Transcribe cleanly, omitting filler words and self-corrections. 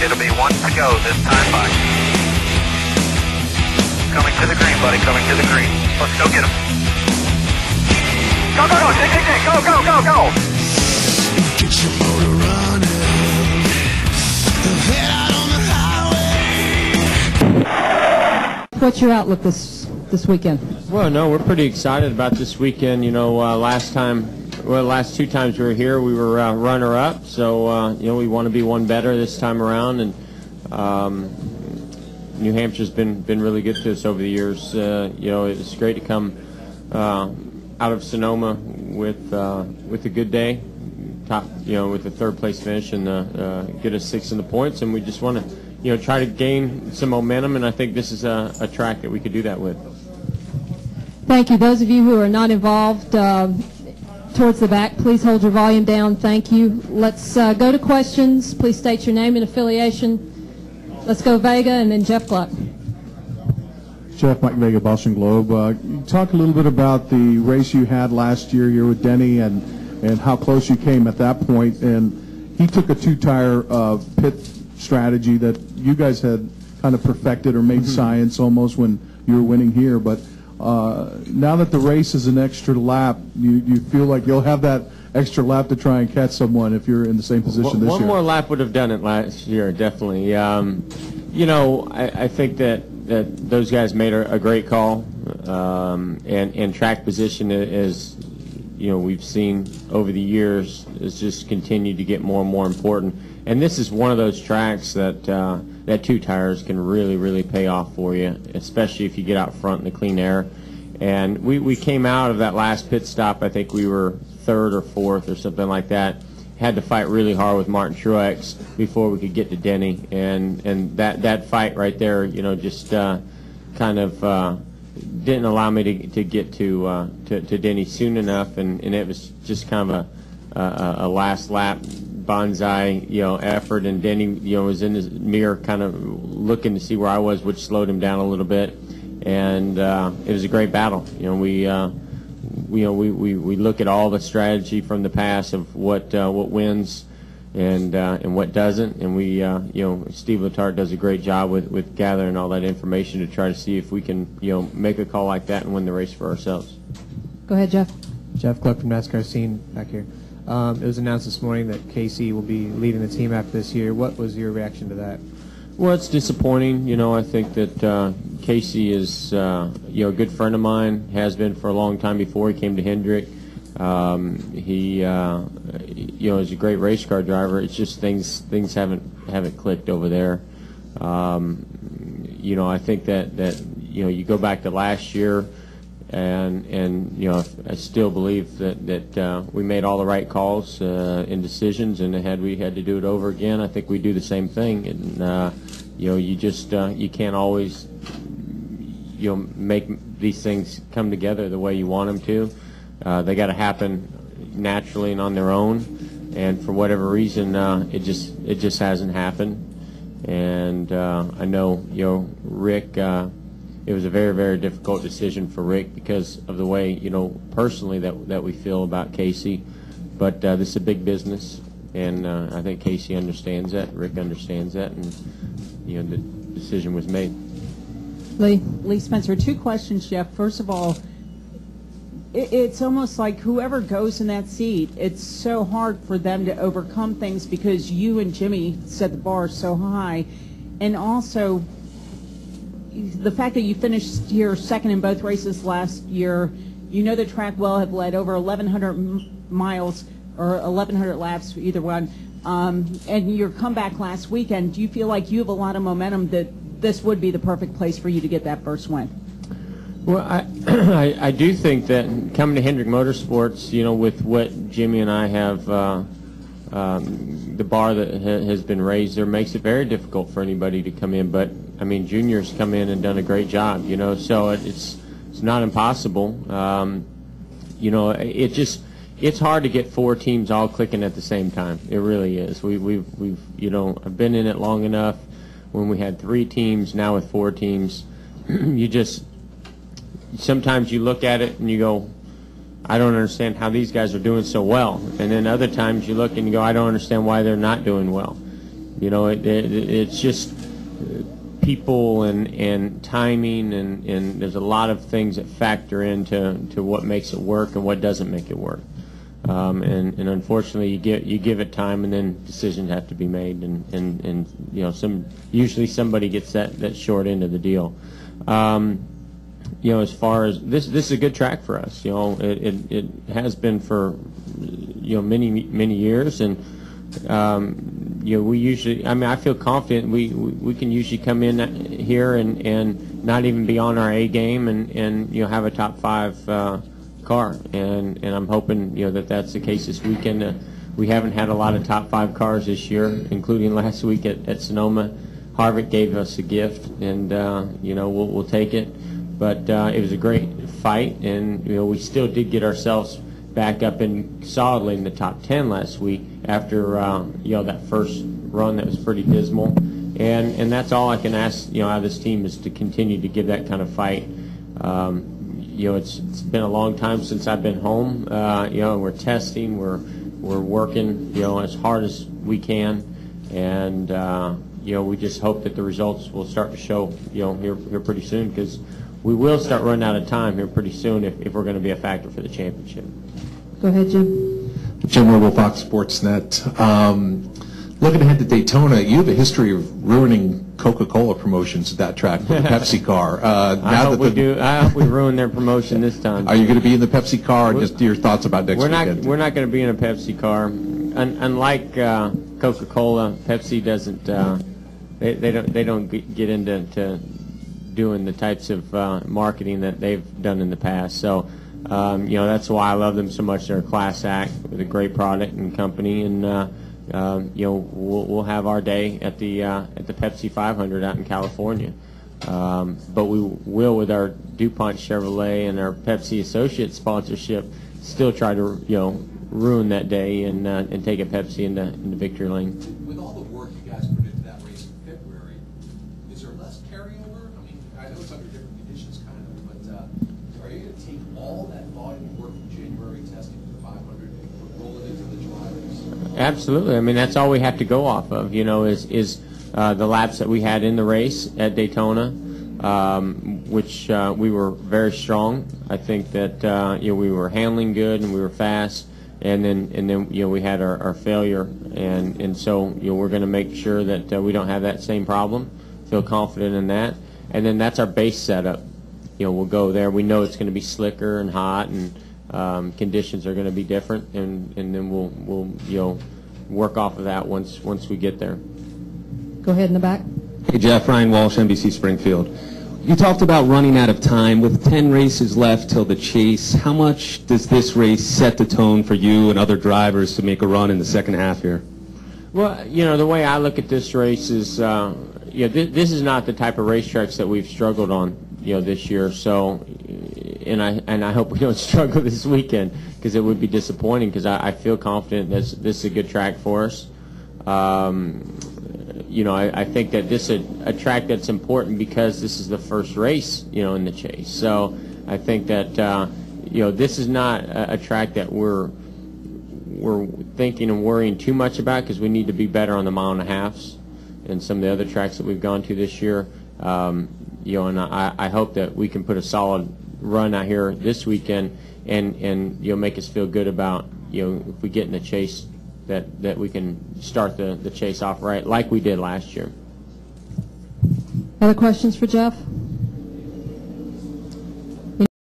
It'll be one to go this time by. Coming to the green, buddy, coming to the green. Let's go get him. Go, go, go, Dick, Dick, Dick, go, go, go, go. Get your motor running. Head out on the highway. What's your outlook this weekend? Well, no, we're pretty excited about this weekend. You know, last two times we were here, we were runner-up. So, you know, we want to be one better this time around. And New Hampshire's been really good to us over the years. You know, it's great to come out of Sonoma with a good day, with a third place finish, and get us 6 in the points. And we just want to, you know, try to gain some momentum. And I think this is a track that we could do that with. Thank you. Those of you who are not involved towards the back, please hold your volume down. Thank you. Let's go to questions. Please state your name and affiliation. Let's go Vega and then Jeff Gluck. Jeff, Mike Vega, Boston Globe. Talk a little bit about the race you had last year here with Denny and how close you came at that point. And he took a two-tire pit strategy that you guys had kind of perfected or made science almost when you were winning here. But now that the race is an extra lap, you feel like you'll have that extra lap to try and catch someone if you're in the same position this year? One more lap would have done it last year, definitely. You know, I think that those guys made a great call, and track position is, you know, we've seen over the years has just continued to get more and more important. And this is one of those tracks that two tires can really pay off for you, especially if you get out front in the clean air. And we came out of that last pit stop, I think we were 3rd or 4th or something like that. Had to fight really hard with Martin Truex before we could get to Denny, and that fight right there, you know, just kind of didn't allow me to get to Denny soon enough, and it was just kind of a last lap bonsai, you know, effort. And Denny, you know, was in his mirror kind of looking to see where I was, which slowed him down a little bit. And it was a great battle. You know, we look at all the strategy from the past of what wins and what doesn't, and we you know, Steve Letarte does a great job with gathering all that information to try to see if we can, you know, make a call like that and win the race for ourselves. Go ahead, Jeff. Jeff Gluck from NASCAR Scene back here. It was announced this morning that Casey will be leading the team after this year. What was your reaction to that? Well, it's disappointing. You know, I think that Casey is, you know, a good friend of mine, has been for a long time before he came to Hendrick. He, you know, is a great race car driver. It's just things haven't clicked over there. You know, I think that you know, you go back to last year, and you know, I still believe that we made all the right calls and decisions, and had we had to do it over again, I think we'd do the same thing. And you know, you just you can't always, you know, make these things come together the way you want them to. They got to happen naturally and on their own, and for whatever reason, it just hasn't happened. And I know, you know, Rick. It was a very difficult decision for Rick because of the way, you know, personally that we feel about Casey. But this is a big business, and I think Casey understands that. Rick understands that, and you know, the decision was made. Lee Spencer, 2 questions, Jeff. First of all, it's almost like whoever goes in that seat, it's so hard for them to overcome things because you and Jimmy set the bar so high. And also, the fact that you finished here 2nd in both races last year, you know the track well, have led over 1,100 miles or 1,100 laps for either one. And your comeback last weekend, do you feel like you have a lot of momentum that this would be the perfect place for you to get that first win? Well, I do think that coming to Hendrick Motorsports, you know, with what Jimmy and I have, the bar that has been raised there makes it very difficult for anybody to come in. But I mean, Junior's come in and done a great job, you know, so it's not impossible. You know, it's hard to get 4 teams all clicking at the same time. It really is. We've you know, I've been in it long enough. When we had 3 teams, now with 4 teams, you just sometimes you look at it and you go, I don't understand how these guys are doing so well. And then other times you look and you go, I don't understand why they're not doing well. You know, it's just people and timing, and there's a lot of things that factor into what makes it work and what doesn't make it work. And unfortunately, you give it time, and then decisions have to be made, and you know, usually somebody gets that short end of the deal. You know, as far as this is a good track for us. You know, it has been for, you know, many years, and you know, we usually, I mean, I feel confident we can usually come in here and not even be on our A game, and you know, have a top 5 car, and I'm hoping, you know, that's the case this weekend. We haven't had a lot of top 5 cars this year, including last week at Sonoma. Harvick gave us a gift, and you know, we'll take it. But it was a great fight, and you know, we still did get ourselves back up in solidly in the top 10 last week after you know, that first run that was pretty dismal. And that's all I can ask, you know, out of this team, is to continue to give that kind of fight. You know, it's been a long time since I've been home. You know, we're testing, we're working, you know, as hard as we can, and you know, we just hope that the results will start to show, you know, here pretty soon, because we will start running out of time here pretty soon if we're going to be a factor for the championship. Go ahead, Jim. Jim Robo, Fox Sports Net. Looking ahead to Daytona, you have a history of ruining Coca-Cola promotions at that track with the Pepsi car. I hope we do. I hope we ruin their promotion this time. Are you going to be in the Pepsi car? And just your thoughts about next weekend? We're not going to be in a Pepsi car. Unlike Coca-Cola, Pepsi doesn't. They don't get into doing the types of marketing that they've done in the past. So, you know, that's why I love them so much. They're a class act with a great product and company, and you know, we'll have our day at the Pepsi 500 out in California. But we will, with our DuPont Chevrolet and our Pepsi Associate sponsorship, still try to, you know, ruin that day and take a Pepsi into victory lane. With all the work you guys put into that race in February, is there less carryover? I mean, I know it's under different conditions, kind of, but are you going to take all that volume of work from January testing for the 500 and roll it into the July race? Absolutely. I mean, that's all we have to go off of, you know, is the laps that we had in the race at Daytona, which we were very strong. I think that you know, we were handling good and we were fast. And then you know, we had our failure, and so, you know, we're going to make sure that we don't have that same problem. Feel confident in that, and then that's our base setup. You know, we'll go there. We know it's going to be slicker and hot, and conditions are going to be different, and then we'll you know, work off of that once we get there. Go ahead in the back. Hey, Jeff, Ryan Walsh, NBC Springfield. You talked about running out of time. With 10 races left till the chase, how much does this race set the tone for you and other drivers to make a run in the second half here? Well, you know, the way I look at this race is, you know, this is not the type of racetracks that we've struggled on, you know, this year. So, and I hope we don't struggle this weekend, because it would be disappointing, because I feel confident this is a good track for us. You know, I think that this is a track that's important because this is the first race, you know, in the chase. So I think that, you know, this is not a track that we're thinking and worrying too much about, because we need to be better on the mile and a halves and some of the other tracks that we've gone to this year. You know, and I hope that we can put a solid run out here this weekend and you know, make us feel good about, you know, if we get in the chase, that we can start the chase off right, like we did last year. Other questions for Jeff?